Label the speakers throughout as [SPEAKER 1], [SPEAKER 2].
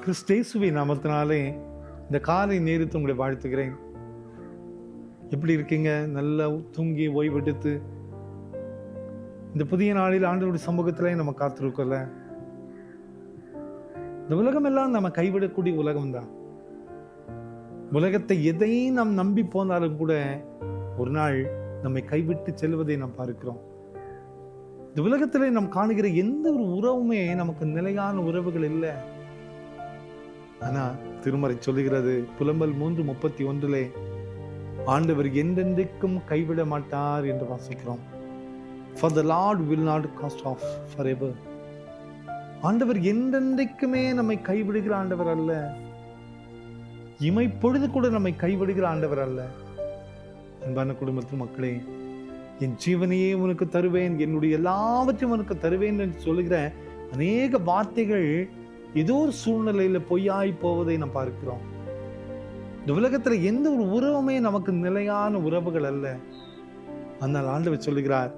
[SPEAKER 1] கிறிஸ்தேசுவின் நாமத்தினாலே இந்த காலை நேரத்தை உங்களை வாழ்த்துகிறேன். எப்படி இருக்கீங்க? நல்லா தூங்கி ஓய்வெடுத்து இந்த புதிய நாளில் ஆண்டவருடைய சமூகத்திலே நம்ம காத்திருக்கோம்ல. இந்த உலகம் எல்லாம் நம்ம கைவிடக்கூடிய உலகம் தான். உலகத்தை எதையும் நாம் நம்பி போனாலும் கூட ஒரு நாள் நம்மை கைவிட்டு செல்வதை நாம் பார்க்கிறோம். இந்த உலகத்திலே நாம் காணுகிற எந்த ஒரு உறவுமே நமக்கு நிலையான உறவுகள் இல்லை. ஆனா திருமறை சொல்லுகிறது, புலம்பல் 3:31 ஆண்டவர் என்றென்றைக்கும் கைவிட மாட்டார் என்று வாசிக்கிறோம். For the Lord will not cast off forever. ஆண்டவர் என்றென்றைக்குமே நம்மை கைவிடுகிற ஆண்டவர் அல்ல. இமைப்பொழுது கூட நம்மை கைவிடுகிற ஆண்டவர் அல்ல. அன்பான குடும்பத்து மக்களே, என் ஜீவனையே உனக்கு தருவேன், என்னுடைய எல்லாவற்றையும் உனக்கு தருவேன் என்று சொல்லுகிற அநேக வார்த்தைகள் ஏதோ ஒரு சூழ்நிலையில பொய்யாய் போவதை நாம் பார்க்கிறோம். இந்த உலகத்துல எந்த ஒரு உறவுமே நமக்கு நிலையான உறவுகள் அல்ல. ஆனால் ஆண்டவர் சொல்லுகிறார்,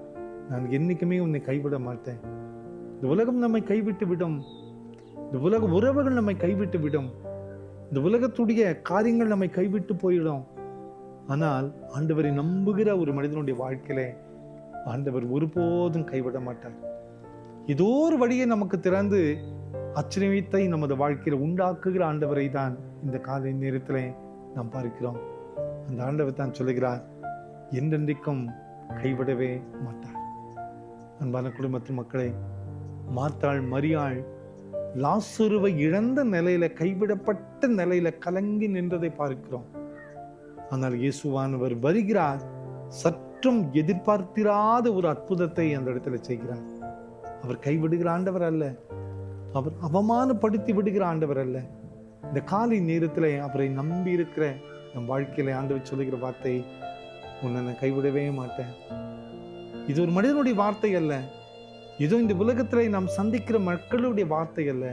[SPEAKER 1] நான் என்னைக்குமே உன்னை கைவிட மாட்டேன். இந்த உலகம் நம்மை கைவிட்டு விடும், இந்த உலக உறவுகள் நம்மை கைவிட்டு விடும், இந்த உலகத்துடைய காரியங்கள் நம்மை கைவிட்டு போயிடும். ஆனால் ஆண்டவரை நம்புகிற ஒரு மனிதனுடைய வாழ்க்கையிலே ஆண்டவர் ஒருபோதும் கைவிட மாட்டார். ஏதோ ஒரு வழியை நமக்கு திறந்து ஆச்சரியத்தை நமது வாழ்க்கையில உண்டாக்குகிற ஆண்டவரை தான் இந்த காலை நேரத்திலே நாம் பார்க்கிறோம். அந்த ஆண்டவர் தான் சொல்லுகிறார், என்றென்றைக்கும் கைவிடவே மாட்டார். அன்பான குடும்பத்து மக்களே, மார்த்தாள் மரியாள் லாசருவை இழந்த நிலையில, கைவிடப்பட்ட நிலையில கலங்கி நின்றதை பார்க்கிறோம். ஆனால் இயேசுவானவர் வருகிறார், சற்றும் எதிர்பார்த்திராத ஒரு அற்புதத்தை அந்த இடத்துல செய்கிறார். அவர் கைவிடுகிற ஆண்டவர் அல்ல, அவர் அவமானப்படுத்தி விடுகிற ஆண்டவர் அல்ல. இந்த காலை நேரத்தில் அவரை நம்பி இருக்கிற நம் வாழ்க்கையில ஆண்டவர் சொல்லுகிற வார்த்தை, உன்னை நான் கைவிடவே மாட்டேன். இது ஒரு மனிதனுடைய வார்த்தை அல்ல, ஏதோ இந்த உலகத்திலே நாம் சந்திக்கிற மக்களுடைய வார்த்தை அல்ல.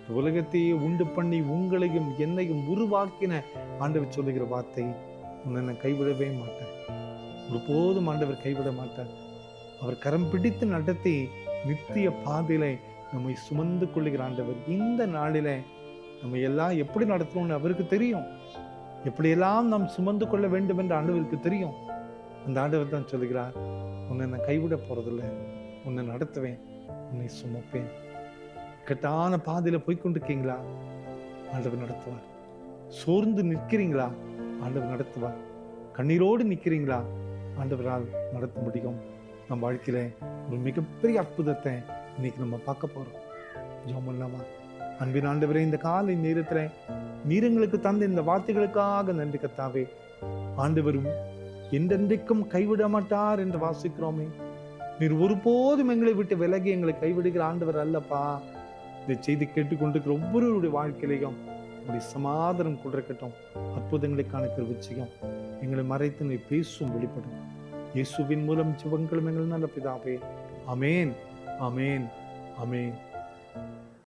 [SPEAKER 1] இந்த உலகத்தையே உண்டு பண்ணி உங்களையும் என்னையும் உருவாக்கின ஆண்டவர் சொல்லுகிற வார்த்தை, உன்னை நான் கைவிடவே மாட்டேன். ஒருபோதும் ஆண்டவர் கைவிட மாட்டார். அவர் கரம் பிடித்து நடத்தி நித்திய பாதையிலே நம்மை சுமந்து கொள்ளுகிற ஆண்டவர். இந்த நாளில நம்ம எல்லாம் எப்படி நடத்தணும்னு அவருக்கு தெரியும். எப்படியெல்லாம் நாம் சுமந்து கொள்ள வேண்டும் என்று ஆண்டவருக்கு தெரியும். அந்த ஆண்டவர் தான் சொல்லுகிறார், உன்னை நான் கைவிட போறதில்லை, உன்னை நடத்துவேன், உன்னை சுமப்பேன். கெட்டான பாதையில போய்கொண்டிருக்கீங்களா? ஆண்டவர் நடத்துவார். சோர்ந்து நிற்கிறீங்களா? ஆண்டவர் நடத்துவார். கண்ணீரோடு நிற்கிறீங்களா? ஆண்டவரால் நடத்த முடியும். நம் வாழ்க்கையில ஒரு மிகப்பெரிய அற்புதத்தை இன்னைக்கு நம்ம பார்க்க போறோம். ஜெபம் பண்ணலாமா? அன்பின் ஆண்டவரே, இந்த காலை நேரத்துல நீர் எங்களுக்கு தந்த இந்த வார்த்தைகளுக்காக நன்றி கர்த்தாவே. ஆண்டவரும் என்றென்றைக்கும் கைவிட மாட்டார் என்று வாசிக்கிறோமே. நீர் ஒருபோதும் எங்களை விட்டு விலகி எங்களை கைவிடுகிற ஆண்டவர் அல்லப்பா. இந்த செய்தி கேட்டுக்கொண்டிருக்கிற ஒவ்வொருவருடைய வாழ்க்கையிலையும் உங்களுடைய சமாதானம் கொண்டிருக்கட்டும். அற்புதங்களை காண கிருபையும் எங்களை மறைத்து நீ பேசும் வெளிப்படும். இயேசுவின் மூலம் ஜெபங்களும் எங்கள் நல்ல பிதாவே. ஆமென், ஆமென், ஆமென்.